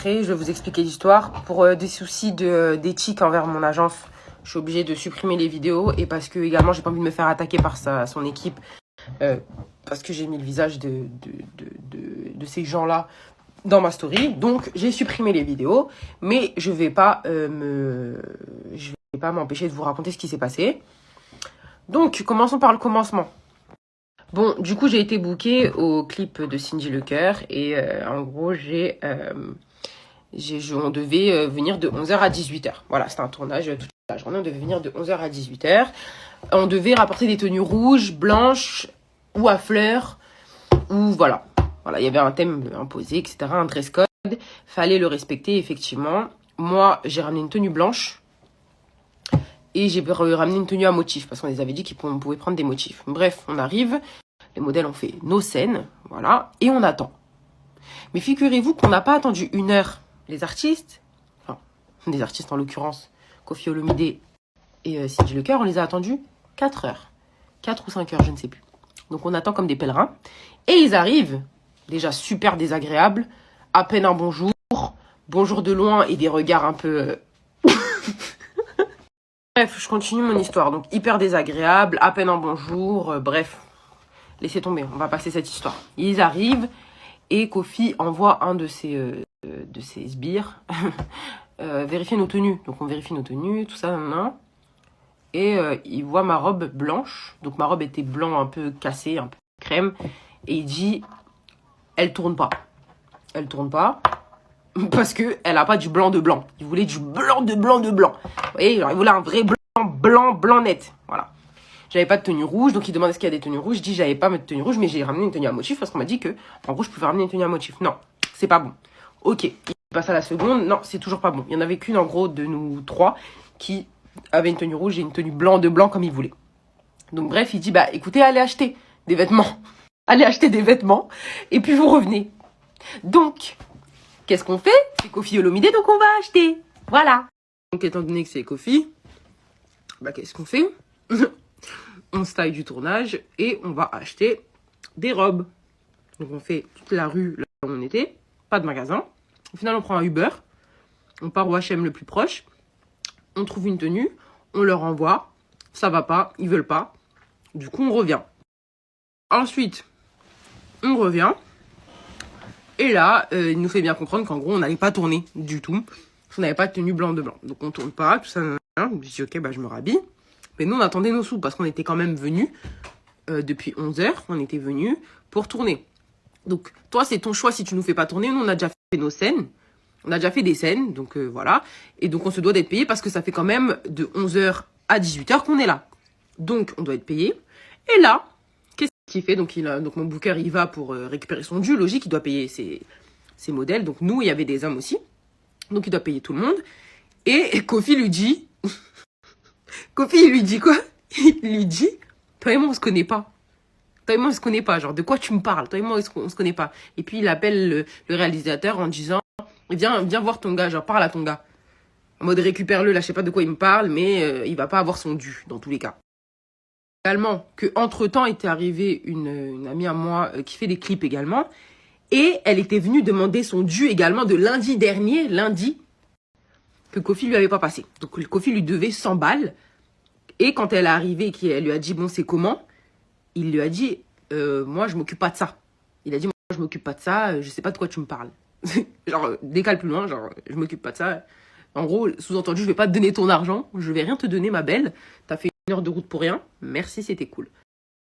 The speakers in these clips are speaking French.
rentrer, je vais vous expliquer l'histoire. Pour des soucis d'éthique envers mon agence, je suis obligée de supprimer les vidéos. Et parce que également, j'ai pas envie de me faire attaquer par son équipe. Parce que j'ai mis le visage de ces gens-là dans ma story. Donc, j'ai supprimé les vidéos. Mais je vais pas m'empêcher de vous raconter ce qui s'est passé. Donc, commençons par le commencement. Bon, du coup, j'ai été bookée au clip de Cindy Lecœur et en gros, on devait venir de 11h à 18h. Voilà, c'était un tournage toute la journée, on devait venir de 11h à 18h. On devait rapporter des tenues rouges, blanches ou à fleurs, ou voilà. Voilà, il y avait un thème imposé, etc., un dress code. Fallait le respecter, effectivement. Moi, j'ai ramené une tenue blanche. Et j'ai ramené une tenue à motifs, parce qu'on les avait dit qu'on pouvait prendre des motifs. Bref, on arrive, les modèles ont fait nos scènes, voilà, et on attend. Mais figurez-vous qu'on n'a pas attendu 1 heure. Les artistes, enfin, des artistes en l'occurrence, Koffi Olomide et Cindy Lecœur, on les a attendus 4 heures. 4 ou 5 heures, je ne sais plus. Donc on attend comme des pèlerins. Et ils arrivent, déjà super désagréables, à peine un bonjour, bonjour de loin et des regards un peu... Bref, je continue mon histoire. Donc, hyper désagréable, à peine un bonjour, bref. Laissez tomber, on va passer cette histoire. Ils arrivent et Koffi envoie un de ses sbires vérifier nos tenues. Donc, on vérifie nos tenues, tout ça, et il voit ma robe blanche. Donc, ma robe était blanc un peu cassée, un peu crème. Et il dit, elle tourne pas. Elle tourne pas. Parce qu'elle n'a pas du blanc de blanc. Il voulait du blanc de blanc de blanc. Vous voyez, il voulait un vrai blanc net. Voilà. J'avais pas de tenue rouge, donc il demandait est-ce qu'il y a des tenues rouges. Je dis j'avais pas de tenue rouge, mais j'ai ramené une tenue à motif parce qu'on m'a dit que en rouge je pouvais ramener une tenue à motif. Non, c'est pas bon. Ok, il passe à la seconde. Non, c'est toujours pas bon. Il y en avait qu'une en gros de nous 3 qui avait une tenue rouge et une tenue blanc de blanc comme il voulait. Donc bref, il dit bah écoutez, allez acheter des vêtements. Allez acheter des vêtements et puis vous revenez. Donc... qu'est-ce qu'on fait? C'est Koffi Olomide, donc on va acheter. Voilà. Donc, étant donné que c'est Koffi, bah, qu'est-ce qu'on fait? On se taille du tournage et on va acheter des robes. Donc, on fait toute la rue là où on était. Pas de magasin. Au final, on prend un Uber. On part au H&M le plus proche. On trouve une tenue. On leur envoie. Ça va pas. Ils veulent pas. Du coup, on revient. Ensuite, on revient. Et là, il nous fait bien comprendre qu'en gros, on n'allait pas tourner du tout. On n'avait pas de tenue blanc de blanc. Donc, on tourne pas, tout ça. Je me dis, ok, bah, je me rhabille. Mais nous, on attendait nos sous parce qu'on était quand même venus depuis 11h. On était venus pour tourner. Donc, toi, c'est ton choix si tu nous fais pas tourner. Nous, on a déjà fait nos scènes. On a déjà fait des scènes. Donc, voilà. Et donc, on se doit d'être payé parce que ça fait quand même de 11h à 18h qu'on est là. Donc, on doit être payé. Et là... qu'il fait, donc mon booker il va pour récupérer son dû, logique, il doit payer ses modèles, donc nous il y avait des hommes aussi, donc il doit payer tout le monde, et Koffi lui dit, Koffi il lui dit quoi? Il lui dit, toi et moi on se connaît pas, toi et moi on se connaît pas, genre de quoi tu me parles, toi et moi on se connaît pas, et puis il appelle le réalisateur en disant, viens voir ton gars, genre parle à ton gars, en mode récupère-le, là je sais pas de quoi il me parle, mais il va pas avoir son dû dans tous les cas. Également que entre temps était arrivée une amie à moi qui fait des clips également et elle était venue demander son dû également de lundi dernier, que Koffi lui avait pas passé. Donc le Koffi lui devait 100 balles et quand elle est arrivée elle lui a dit bon c'est comment, il lui a dit moi je m'occupe pas de ça. Il a dit moi je m'occupe pas de ça, je sais pas de quoi tu me parles. Genre décale plus loin, genre je m'occupe pas de ça. En gros, sous-entendu, je vais pas te donner ton argent, je vais rien te donner ma belle, t'as fait 1 heure de route pour rien, merci, c'était cool.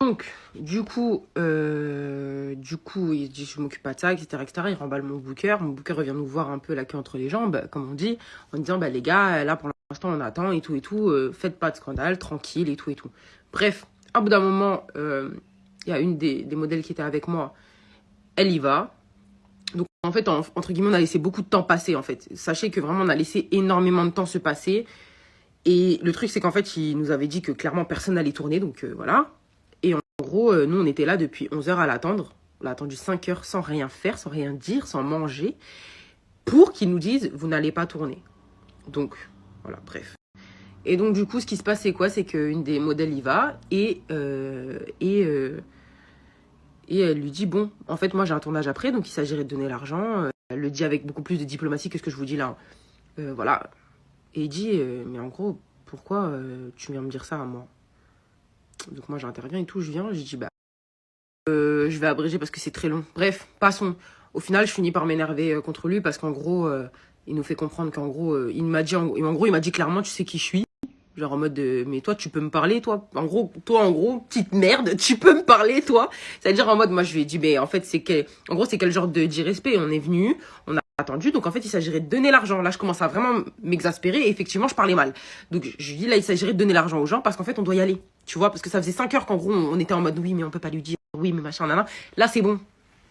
Donc, du coup, il dit je m'occupe pas de ça, etc., etc. Il remballe mon booker revient nous voir un peu la queue entre les jambes, comme on dit, en disant bah les gars, là pour l'instant on attend et tout, faites pas de scandale, tranquille et tout. Bref, à bout d'un moment, il y a une des modèles qui était avec moi, elle y va. Donc, en fait, entre guillemets, on a laissé beaucoup de temps passer, en fait. Sachez que vraiment, on a laissé énormément de temps se passer. Et le truc, c'est qu'en fait, il nous avait dit que clairement, personne n'allait tourner. Donc, voilà. Et en gros, nous, on était là depuis 11h à l'attendre. On a attendu 5 heures sans rien faire, sans rien dire, sans manger. Pour qu'ils nous disent, vous n'allez pas tourner. Donc, voilà, bref. Et donc, du coup, ce qui se passe, c'est quoi? C'est qu'une des modèles y va. Et elle lui dit, bon, en fait, moi, j'ai un tournage après. Donc, il s'agirait de donner l'argent. le dit avec beaucoup plus de diplomatie que ce que je vous dis là. Voilà. Et il dit, mais en gros, pourquoi tu viens me dire ça à moi? Donc moi j'interviens et tout, je viens, je dis, bah, je vais abréger parce que c'est très long. Bref, passons. Au final, je finis par m'énerver contre lui parce qu'en gros, il nous fait comprendre qu'en gros, il m'a dit, en gros, il m'a dit clairement, tu sais qui je suis. Genre en mode, mais toi, tu peux me parler, toi. En gros, petite merde, tu peux me parler, toi. C'est-à-dire en mode, moi, je lui ai dit, mais en fait, en gros, c'est quel genre d'irrespect? On est venu, on a attendu, donc en fait, il s'agirait de donner l'argent. Là, je commence à vraiment m'exaspérer et effectivement, je parlais mal. Donc, je lui dis, là, il s'agirait de donner l'argent aux gens parce qu'en fait, on doit y aller. Tu vois, parce que ça faisait 5 heures qu'en gros, on était en mode, oui, mais on peut pas lui dire, oui, mais machin, nana. Là, c'est bon.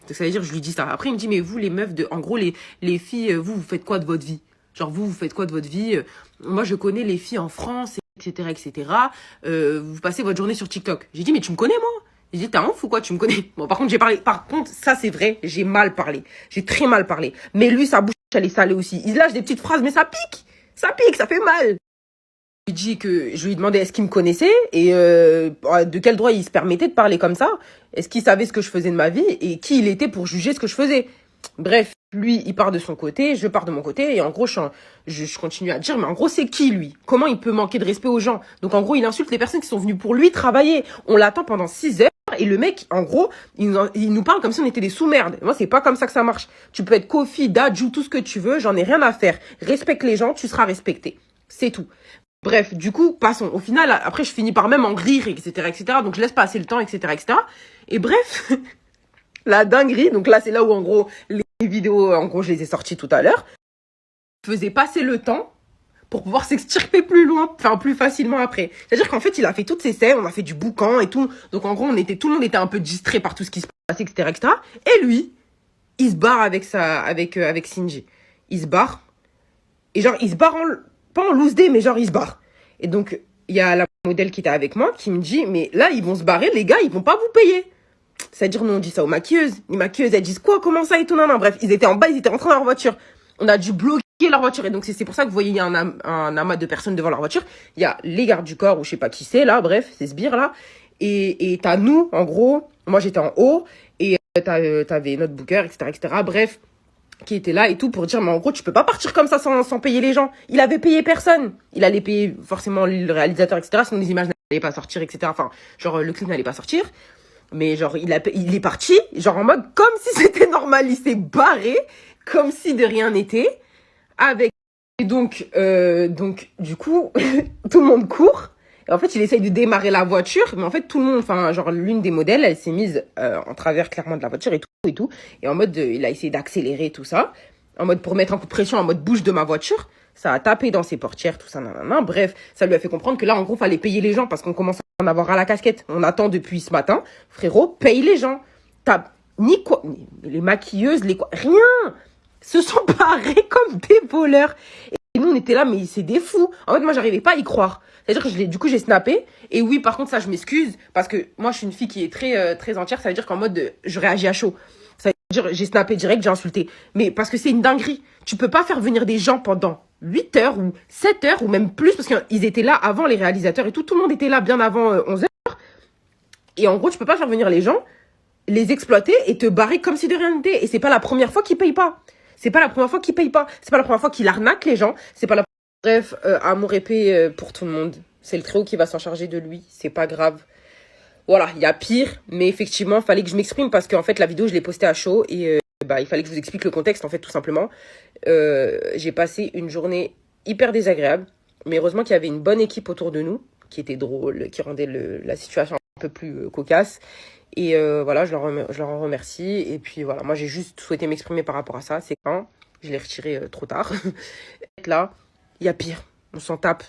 Donc, ça veut dire, je lui dis ça. Après, il me dit, mais vous, les meufs en gros, les filles, vous faites quoi de votre vie? Genre, vous faites quoi de votre vie? Moi, je connais les filles en France, etc., etc. Vous passez votre journée sur TikTok. J'ai dit, mais tu me connais, moi? J'ai dit, t'es un ouf ou quoi? Tu me connais? Bon, par contre, j'ai parlé. Par contre, ça, c'est vrai, j'ai mal parlé. J'ai très mal parlé. Mais lui, sa bouche, elle est salée aussi. Il lâche des petites phrases, mais ça pique. Ça pique, ça fait mal. Je lui ai demandé est-ce qu'il me connaissait et de quel droit il se permettait de parler comme ça. Est-ce qu'il savait ce que je faisais de ma vie et qui il était pour juger ce que je faisais. Bref, lui, il part de son côté, je pars de mon côté et en gros, je continue à dire, mais en gros, c'est qui lui? Comment il peut manquer de respect aux gens? Donc en gros, il insulte les personnes qui sont venues pour lui travailler. On l'attend pendant 6 heures et le mec, en gros, il nous parle comme si on était des sous-merdes. Moi, c'est pas comme ça que ça marche. Tu peux être Kofi, Dadju, tout ce que tu veux, j'en ai rien à faire. Respecte les gens, tu seras respecté. C'est tout. Bref, du coup, passons. Au final, après, je finis par même en rire, etc., etc. Donc, je laisse passer le temps, etc., etc. Et bref, la dinguerie. Donc là, c'est là où, en gros, les vidéos, en gros, je les ai sorties tout à l'heure. Faisait passer le temps pour pouvoir s'extirper plus loin, enfin, plus facilement après. C'est-à-dire qu'en fait, il a fait toutes ces scènes, on a fait du boucan et tout. Donc, en gros, tout le monde était un peu distrait par tout ce qui se passait, etc., etc. Et lui, il se barre avec Shinji. Il se barre. Et genre, il se barre pas en loose day, mais genre, il se barre. Et donc, il y a la modèle qui était avec moi qui me dit, mais là, ils vont se barrer, les gars, ils vont pas vous payer. C'est-à-dire, nous, on dit ça aux maquilleuses. Les maquilleuses, elles disent quoi, comment ça et tout, non, non. Bref, ils étaient en bas, ils étaient rentrés dans leur voiture. On a dû bloquer leur voiture. Et donc, c'est pour ça que vous voyez, il y a un amas de personnes devant leur voiture. Il y a les gardes du corps, ou je sais pas qui c'est, là, bref, ces sbires, là. Et t'as nous, en gros, moi, j'étais en haut, et t'avais notre booker, etc., etc. Bref, qui était là et tout pour dire, mais en gros, tu peux pas partir comme ça sans payer les gens. Il avait payé personne. Il allait payer forcément le réalisateur, etc. Sinon, les images n'allaient pas sortir, etc. Enfin, genre, le clip n'allait pas sortir. Mais genre, il est parti, genre en mode, comme si c'était normal. Il s'est barré, comme si de rien n'était. Et donc, du coup, tout le monde court. Et en fait, il essaye de démarrer la voiture, mais en fait, tout le monde, enfin, genre, l'une des modèles, elle s'est mise en travers clairement de la voiture et tout, et tout. Et en mode, il a essayé d'accélérer tout ça, en mode pour mettre un coup de pression, en mode bouge de ma voiture. Ça a tapé dans ses portières, tout ça, nanana. Bref, ça lui a fait comprendre que là, en gros, fallait payer les gens parce qu'on commence à en avoir à la casquette. On attend depuis ce matin. Frérot, paye les gens. T'as ni quoi, les maquilleuses, rien. Se sont barrés comme des voleurs. Et nous, on était là, mais c'est des fous. En fait, moi, j'arrivais pas à y croire. C'est-à-dire que du coup, j'ai snappé. Et oui, par contre, ça, je m'excuse. Parce que moi, je suis une fille qui est très, très entière. Ça veut dire qu'en mode, je réagis à chaud. Ça veut dire, j'ai snappé direct, j'ai insulté. Mais parce que c'est une dinguerie. Tu peux pas faire venir des gens pendant 8 heures ou 7 heures ou même plus. Parce qu'ils étaient là avant les réalisateurs et tout. Tout le monde était là bien avant 11 heures. Et en gros, tu peux pas faire venir les gens, les exploiter et te barrer comme si de rien n'était. Et c'est pas la première fois qu'ils payent pas. C'est pas la première fois qu'il paye pas. C'est pas la première fois qu'il arnaque les gens. C'est pas la... Bref, amour et paix pour tout le monde. C'est le Très-Haut qui va s'en charger de lui. C'est pas grave. Voilà, il y a pire. Mais effectivement, il fallait que je m'exprime parce qu'en fait, la vidéo, je l'ai postée à chaud. Et il fallait que je vous explique le contexte, en fait, tout simplement. J'ai passé une journée hyper désagréable. Mais heureusement qu'il y avait une bonne équipe autour de nous, qui était drôle, qui rendait la situation un peu plus cocasse. Et voilà, je leur en remercie. Et puis voilà, moi j'ai juste souhaité m'exprimer par rapport à ça. C'est quand je l'ai retiré trop tard. Là, il y a pire. On s'en tape.